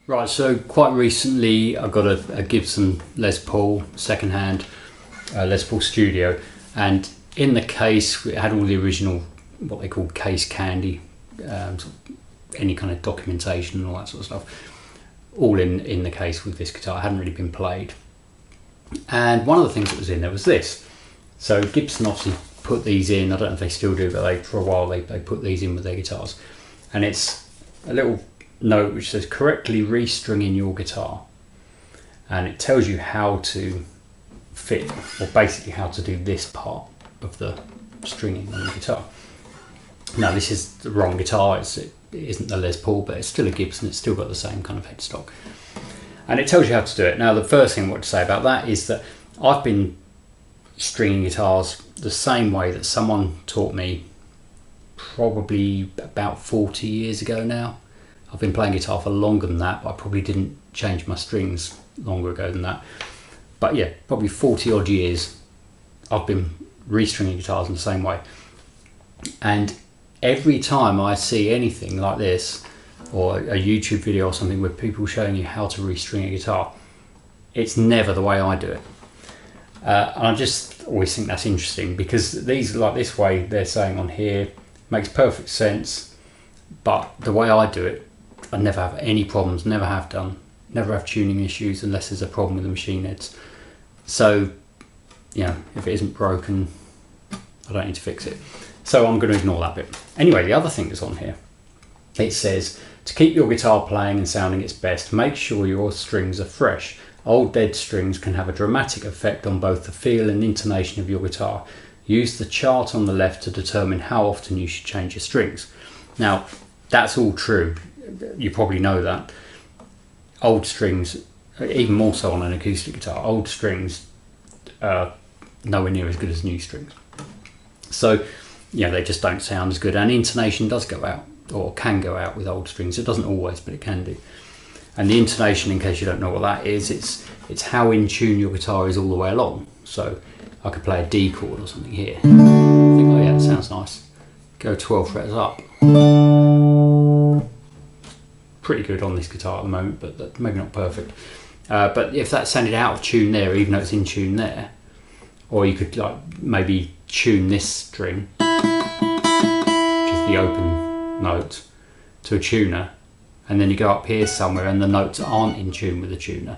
Right, so quite recently I got a Gibson Les Paul second-hand Les Paul Studio, and in the case it had all the original, what they call case candy, sort of any kind of documentation and all that sort of stuff, all in the case with this guitar. It hadn't really been played, and one of the things that was in there was this. So Gibson obviously put these in. I don't know if they still do, but for a while they put these in with their guitars, and it's a little note which says correctly restringing your guitar, and it tells you how to fit, or basically how to do this part of the stringing on the guitar. Now this is the wrong guitar, it isn't the Les Paul, but it's still a Gibson, it's still got the same kind of headstock, and it tells you how to do it. Now the first thing I want to say about that is that I've been stringing guitars the same way that someone taught me probably about 40 years ago now. I've been playing guitar for longer than that, but I probably didn't change my strings longer ago than that. But yeah, probably 40 odd years I've been restringing guitars in the same way. And every time I see anything like this, or a YouTube video or something with people showing you how to restring a guitar, it's never the way I do it. And I just always think that's interesting, because these, like this way they're saying on here, makes perfect sense, but the way I do it, I never have any problems, never have done, never have tuning issues unless there's a problem with the machine heads. So, you know, if it isn't broken, I don't need to fix it. So I'm going to ignore that bit. Anyway, the other thing that's on here, it says, to keep your guitar playing and sounding its best, make sure your strings are fresh. Old dead strings can have a dramatic effect on both the feel and intonation of your guitar. Use the chart on the left to determine how often you should change your strings. Now, that's all true. You probably know that. Old strings, even more so on an acoustic guitar, old strings are nowhere near as good as new strings. So, yeah, they just don't sound as good. And intonation does go out, or can go out with old strings. It doesn't always, but it can do. And the intonation, in case you don't know what that is, it's how in tune your guitar is all the way along. So I could play a D chord or something here. Think, oh yeah, that sounds nice. Go 12 frets up. Pretty good on this guitar at the moment, but maybe not perfect. But if that sounded out of tune there, even though it's in tune there, or you could like maybe tune this string, which is the open note, to a tuner, and then you go up here somewhere and the notes aren't in tune with the tuner,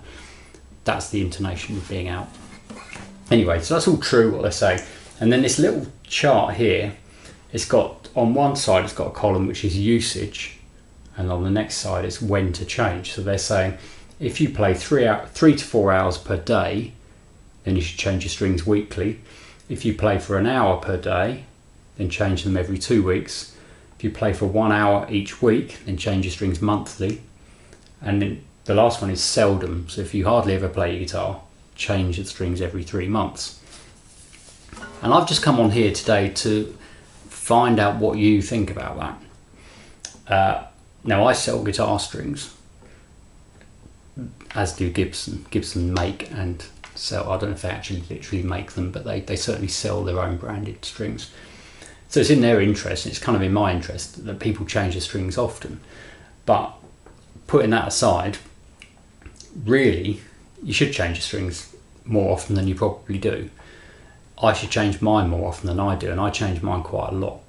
that's the intonation being out. Anyway, so that's all true what they're saying. And then this little chart here, it's got, on one side it's got a column which is usage, and on the next side it's when to change. So they're saying if you play 3 to 4 hours per day, then you should change your strings weekly. If you play for an hour per day, then change them every 2 weeks. If you play for 1 hour each week, then change your strings monthly. And then the last one is seldom. So if you hardly ever play your guitar, change the strings every 3 months. And I've just come on here today to find out what you think about that. Now I sell guitar strings, as do Gibson. Gibson make and sell, I don't know if they actually literally make them, but they certainly sell their own branded strings. So it's in their interest, and it's kind of in my interest that people change the strings often. But putting that aside, really, you should change your strings more often than you probably do. I should change mine more often than I do, and I change mine quite a lot.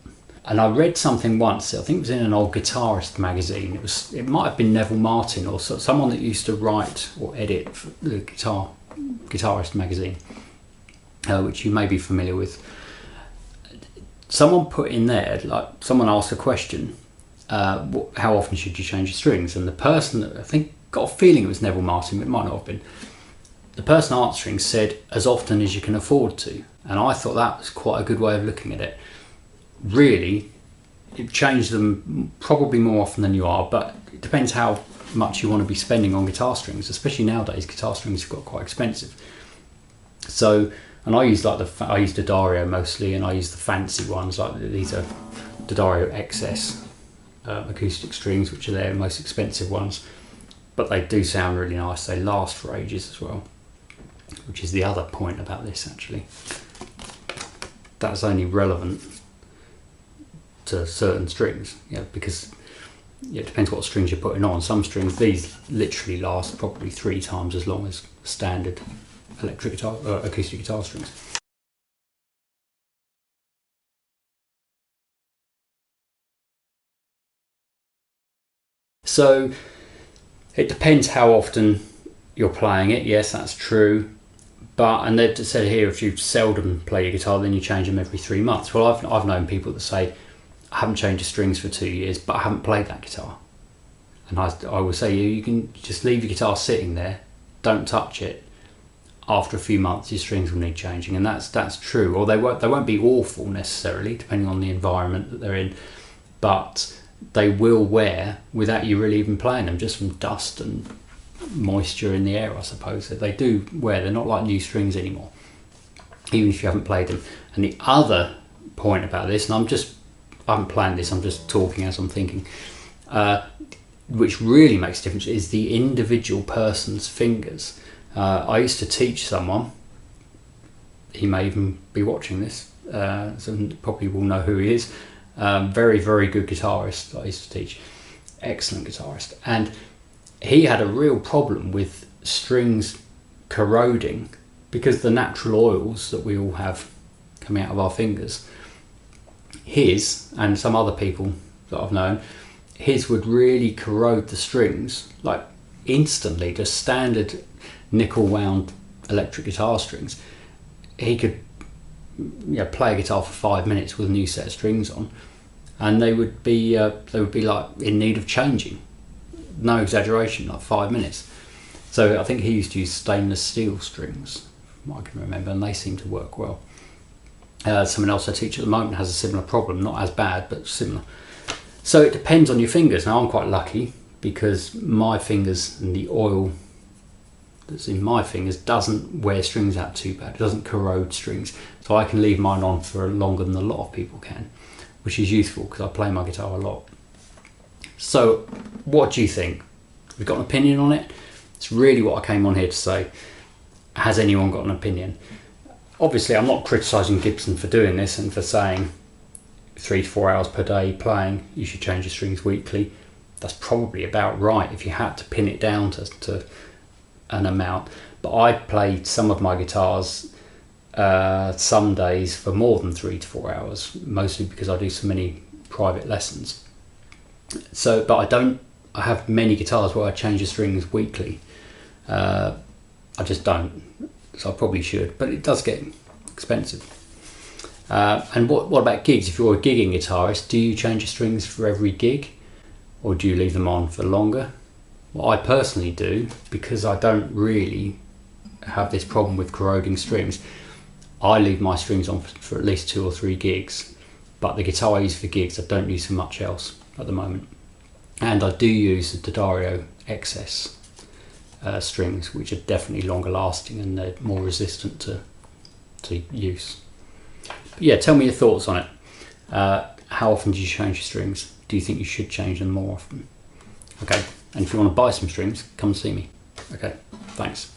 And I read something once, I think it was in an old guitarist magazine. It might have been Neville Martin or someone that used to write or edit for the guitarist magazine, which you may be familiar with. Someone put in there, like someone asked a question, how often should you change your strings? And the person, I think, got a feeling it was Neville Martin, but it might not have been. The person answering said, as often as you can afford to. And I thought that was quite a good way of looking at it. Really, you change them probably more often than you are, but it depends how much you want to be spending on guitar strings, especially nowadays. Guitar strings have got quite expensive. So, and I use I use D'Addario mostly, and I use the fancy ones, like these are D'Addario XS acoustic strings, which are their most expensive ones, but they do sound really nice. They last for ages as well, which is the other point about this actually. That's only relevant to certain strings, because it depends what strings you're putting on. Some strings, these literally last probably 3 times as long as standard electric guitar, acoustic guitar strings. So it depends how often you're playing it. Yes, that's true. And they've said here, if you seldom play your guitar, then you change them every 3 months. Well, I've known people that say, I haven't changed the strings for 2 years, but I haven't played that guitar. And I will say, you can just leave your guitar sitting there, don't touch it. After a few months, your strings will need changing, and that's true. Or they won't be awful necessarily, depending on the environment that they're in, but they will wear without you really even playing them, just from dust and moisture in the air, I suppose. They do wear. They're not like new strings anymore, even if you haven't played them. And the other point about this, and I haven't planned this, I'm just talking as I'm thinking, which really makes a difference, is the individual person's fingers. I used to teach someone, he may even be watching this, so probably will know who he is. Very, very good guitarist I used to teach, excellent guitarist, and he had a real problem with strings corroding because the natural oils that we all have coming out of our fingers, his and some other people that I've known, his would really corrode the strings like instantly. Just standard nickel wound electric guitar strings, he could play a guitar for 5 minutes with a new set of strings on, and they would be like in need of changing. No exaggeration, like 5 minutes. So I think he used to use stainless steel strings, from what I can remember, and they seem to work well. Someone else I teach at the moment has a similar problem, not as bad, but similar. So it depends on your fingers. Now I'm quite lucky because my fingers and the oil that's in my fingers doesn't wear strings out too bad. It doesn't corrode strings. So I can leave mine on for longer than a lot of people can, which is useful because I play my guitar a lot. So what do you think? Have you got an opinion on it? It's really what I came on here to say. Has anyone got an opinion? Obviously, I'm not criticising Gibson for doing this and for saying 3 to 4 hours per day playing, you should change your strings weekly. That's probably about right if you had to pin it down to an amount. But I played some of my guitars some days for more than 3 to 4 hours, mostly because I do so many private lessons. So, but I have many guitars where I change the strings weekly. I just don't. So I probably should, but it does get expensive. And what about gigs? If you're a gigging guitarist, do you change your strings for every gig, or do you leave them on for longer? What I personally do, because I don't really have this problem with corroding strings, I leave my strings on for at least 2 or 3 gigs, but the guitar I use for gigs I don't use for much else at the moment. And I do use the D'Addario XS strings, which are definitely longer lasting and they're more resistant to use. But yeah, tell me your thoughts on it. How often do you change your strings? Do you think you should change them more often? Okay, and if you want to buy some strings, come see me. Okay, thanks.